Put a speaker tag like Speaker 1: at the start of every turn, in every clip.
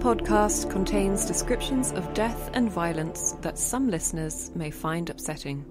Speaker 1: podcast contains descriptions of death and violence that some listeners may find upsetting.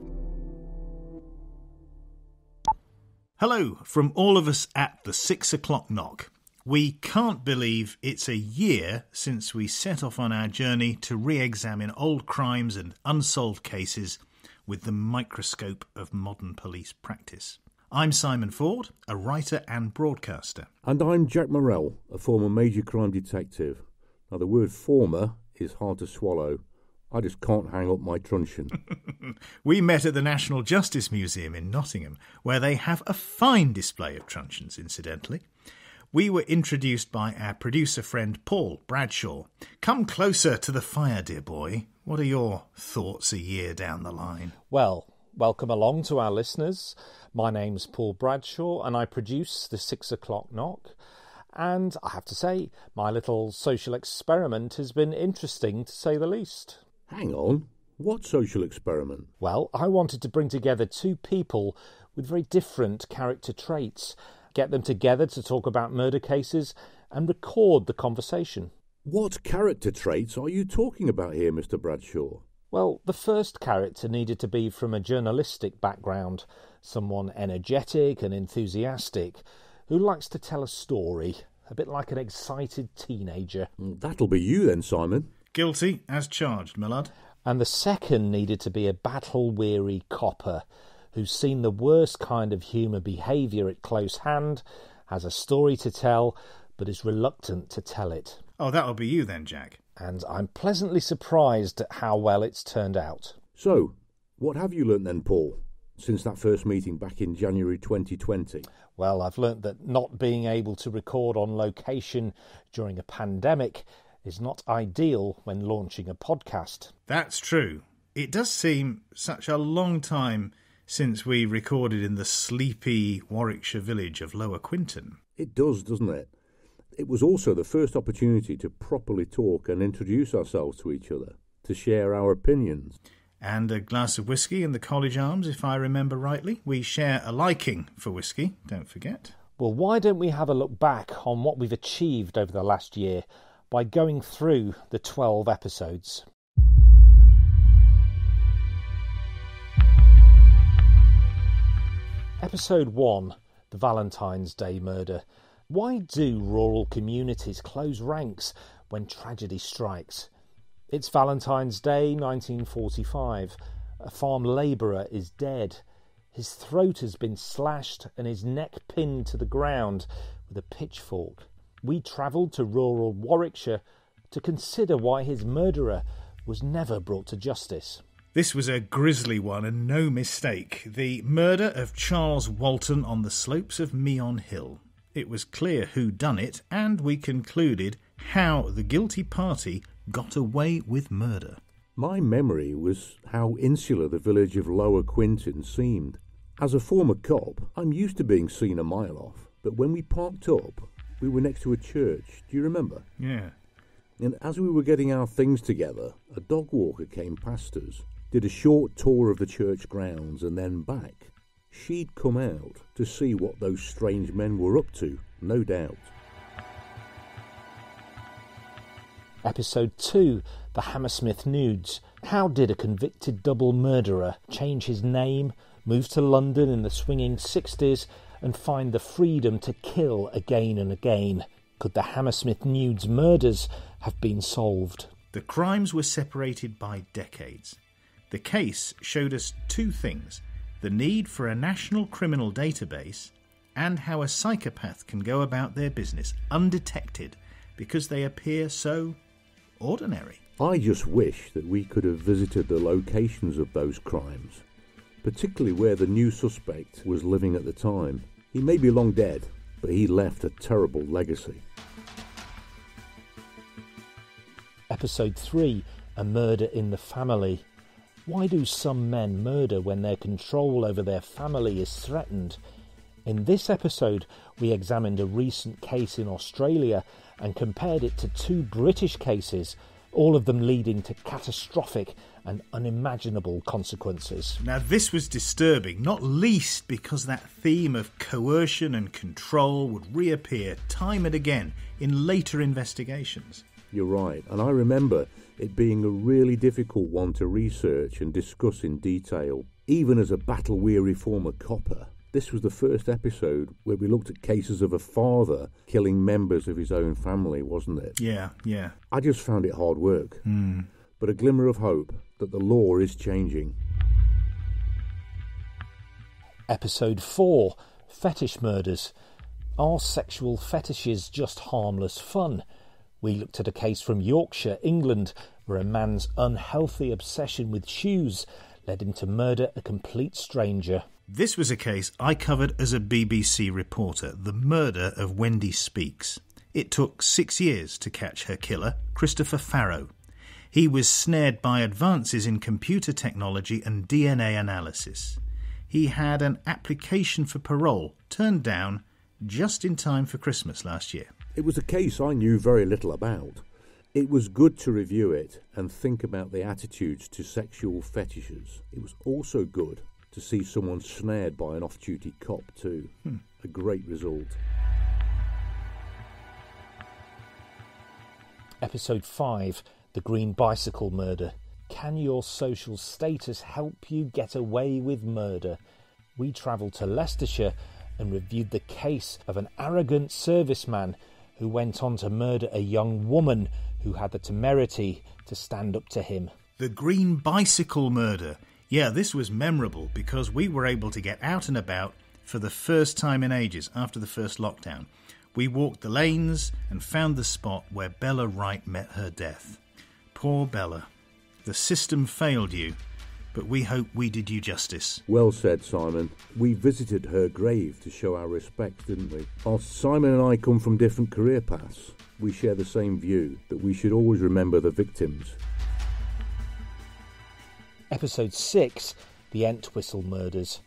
Speaker 2: Hello from all of us at the 6 o'clock knock. We can't believe it's a year since we set off on our journey to re-examine old crimes and unsolved cases with the microscope of modern police practice. I'm Simon Ford, a writer and broadcaster.
Speaker 3: And I'm Jack Morrell, a former major crime detective. Now, the word former is hard to swallow. I just can't hang up my truncheon.
Speaker 2: We met at the National Justice Museum in Nottingham, where they have a fine display of truncheons, incidentally. We were introduced by our producer friend Paul Bradshaw. Come closer to the fire, dear boy. What are your thoughts a year down the line?
Speaker 4: Well, welcome along to our listeners. My name's Paul Bradshaw and I produce the 6 o'clock knock. And I have to say, my little social experiment has been interesting to say the least.
Speaker 3: Hang on, what social experiment?
Speaker 4: Well, I wanted to bring together two people with very different character traits, get them together to talk about murder cases and record the conversation.
Speaker 3: What character traits are you talking about here, Mr. Bradshaw?
Speaker 4: Well, the first character needed to be from a journalistic background, someone energetic and enthusiastic, who likes to tell a story, a bit like an excited teenager.
Speaker 3: That'll be you then, Simon.
Speaker 2: Guilty as charged, my lad.
Speaker 4: And the second needed to be a battle-weary copper, who's seen the worst kind of human behaviour at close hand, has a story to tell, but is reluctant to tell it.
Speaker 2: Oh, that'll be you then, Jack.
Speaker 4: And I'm pleasantly surprised at how well it's turned out.
Speaker 3: So, what have you learnt then, Paul, since that first meeting back in January 2020?
Speaker 4: Well, I've learnt that not being able to record on location during a pandemic is not ideal when launching a podcast.
Speaker 2: That's true. It does seem such a long time since we recorded in the sleepy Warwickshire village of Lower Quinton.
Speaker 3: It does, doesn't it? It was also the first opportunity to properly talk and introduce ourselves to each other, to share our opinions.
Speaker 2: And a glass of whiskey in the College Arms, if I remember rightly. We share a liking for whiskey, don't forget.
Speaker 4: Well, why don't we have a look back on what we've achieved over the last year by going through the 12 episodes. Episode 1, The Valentine's Day Murder. Why do rural communities close ranks when tragedy strikes? It's Valentine's Day, 1945. A farm labourer is dead. His throat has been slashed and his neck pinned to the ground with a pitchfork. We travelled to rural Warwickshire to consider why his murderer was never brought to justice.
Speaker 2: This was a grisly one and no mistake. The murder of Charles Walton on the slopes of Meon Hill. It was clear who done it, and we concluded how the guilty party got away with murder.
Speaker 3: My memory was how insular the village of Lower Quinton seemed. As a former cop, I'm used to being seen a mile off, but when we parked up, we were next to a church. Do you remember?
Speaker 2: Yeah.
Speaker 3: And as we were getting our things together, a dog walker came past us, did a short tour of the church grounds and then back. She'd come out to see what those strange men were up to, no doubt.
Speaker 4: Episode 2, The Hammersmith Nudes. How did a convicted double murderer change his name, move to London in the swinging 60s, and find the freedom to kill again and again? Could the Hammersmith Nudes murders have been solved?
Speaker 2: The crimes were separated by decades. The case showed us two things: the need for a national criminal database and how a psychopath can go about their business undetected because they appear so ordinary.
Speaker 3: I just wish that we could have visited the locations of those crimes, particularly where the new suspect was living at the time. He may be long dead, but he left a terrible legacy.
Speaker 4: Episode 3, A Murder in the Family. Why do some men murder when their control over their family is threatened? In this episode, we examined a recent case in Australia and compared it to two British cases, all of them leading to catastrophic and unimaginable consequences.
Speaker 2: Now, this was disturbing, not least because that theme of coercion and control would reappear time and again in later investigations.
Speaker 3: You're right, and I remember it being a really difficult one to research and discuss in detail. Even as a battle-weary former copper, this was the first episode where we looked at cases of a father killing members of his own family, wasn't it?
Speaker 2: Yeah.
Speaker 3: I just found it hard work, but a glimmer of hope that the law is changing.
Speaker 4: Episode 4, Fetish Murders. Are sexual fetishes just harmless fun? We looked at a case from Yorkshire, England, where a man's unhealthy obsession with shoes led him to murder a complete stranger.
Speaker 2: This was a case I covered as a BBC reporter, the murder of Wendy Speakes. It took 6 years to catch her killer, Christopher Farrow. He was snared by advances in computer technology and DNA analysis. He had an application for parole turned down just in time for Christmas last year.
Speaker 3: It was a case I knew very little about. It was good to review it and think about the attitudes to sexual fetishes. It was also good to see someone snared by an off-duty cop too. A great result.
Speaker 4: Episode 5, The Green Bicycle Murder. Can your social status help you get away with murder? We travelled to Leicestershire and reviewed the case of an arrogant serviceman who went on to murder a young woman who had the temerity to stand up to him.
Speaker 2: The Green Bicycle Murder. Yeah, this was memorable because we were able to get out and about for the first time in ages after the first lockdown. We walked the lanes and found the spot where Bella Wright met her death. Poor Bella. The system failed you, but we hope we did you justice.
Speaker 3: Well said, Simon. We visited her grave to show our respect, didn't we? Whilst Simon and I come from different career paths, we share the same view that we should always remember the victims.
Speaker 4: Episode 6, The Entwistle Murders.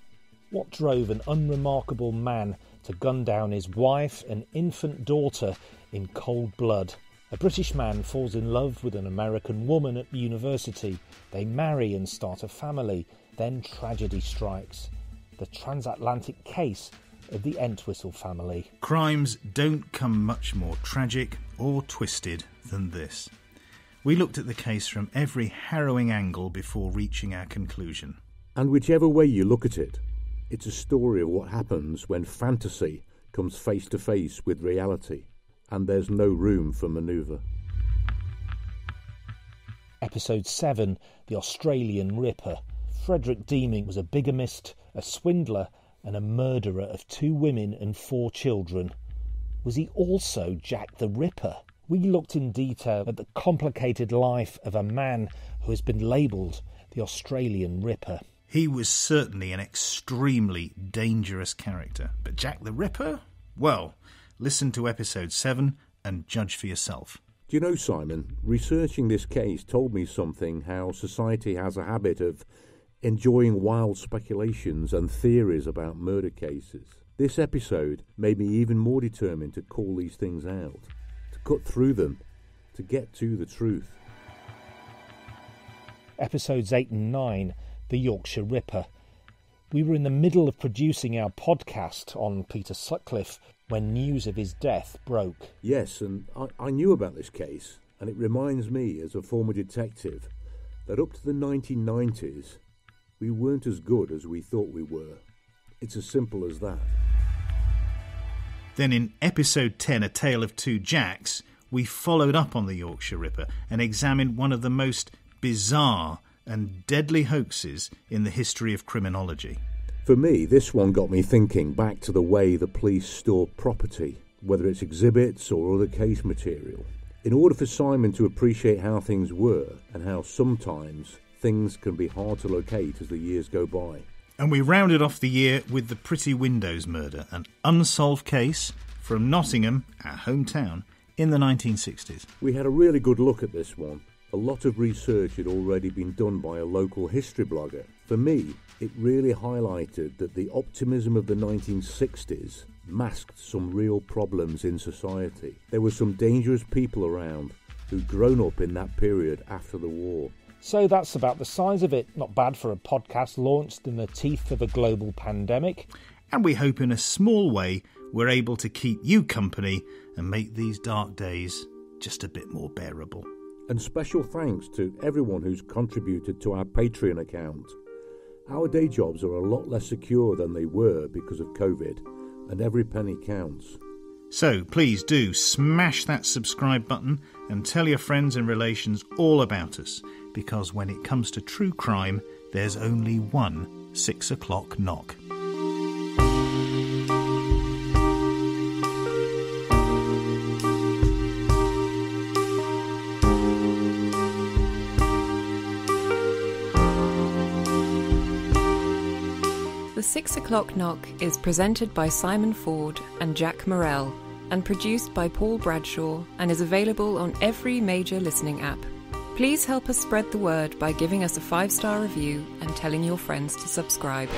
Speaker 4: What drove an unremarkable man to gun down his wife and infant daughter in cold blood? A British man falls in love with an American woman at university. They marry and start a family. Then tragedy strikes. The transatlantic case of the Entwistle family.
Speaker 2: Crimes don't come much more tragic or twisted than this. We looked at the case from every harrowing angle before reaching our conclusion.
Speaker 3: And whichever way you look at it, it's a story of what happens when fantasy comes face to face with reality, and there's no room for manoeuvre.
Speaker 4: Episode 7, The Australian Ripper. Frederick Deeming was a bigamist, a swindler, and a murderer of 2 women and 4 children. Was he also Jack the Ripper? We looked in detail at the complicated life of a man who has been labelled the Australian Ripper.
Speaker 2: He was certainly an extremely dangerous character. But Jack the Ripper? Well, listen to episode 7 and judge for yourself.
Speaker 3: Do you know, Simon, researching this case told me something how society has a habit of enjoying wild speculations and theories about murder cases. This episode made me even more determined to call these things out, to cut through them, to get to the truth.
Speaker 4: Episodes 8 and 9, The Yorkshire Ripper. We were in the middle of producing our podcast on Peter Sutcliffe when news of his death broke.
Speaker 3: Yes, and I knew about this case, and it reminds me, as a former detective, that up to the 1990s, we weren't as good as we thought we were. It's as simple as that.
Speaker 2: Then in episode 10, A Tale of Two Jacks, we followed up on the Yorkshire Ripper and examined one of the most bizarre and deadly hoaxes in the history of criminology.
Speaker 3: For me, this one got me thinking back to the way the police store property, whether it's exhibits or other case material. In order for Simon to appreciate how things were and how sometimes things can be hard to locate as the years go by.
Speaker 2: And we rounded off the year with the Pretty Windows murder, an unsolved case from Nottingham, our hometown, in the 1960s.
Speaker 3: We had a really good look at this one. A lot of research had already been done by a local history blogger. For me, it really highlighted that the optimism of the 1960s masked some real problems in society. There were some dangerous people around who'd grown up in that period after the war.
Speaker 4: So that's about the size of it. Not bad for a podcast launched in the teeth of a global pandemic.
Speaker 2: And we hope in a small way we're able to keep you company and make these dark days just a bit more bearable.
Speaker 3: And special thanks to everyone who's contributed to our Patreon account. Our day jobs are a lot less secure than they were because of COVID, and every penny counts.
Speaker 2: So please do smash that subscribe button and tell your friends and relations all about us, because when it comes to true crime, there's only one 6 o'clock knock.
Speaker 1: The 6 o'clock knock is presented by Simon Ford and Jack Morrell and produced by Paul Bradshaw and is available on every major listening app. Please help us spread the word by giving us a 5-star review and telling your friends to subscribe.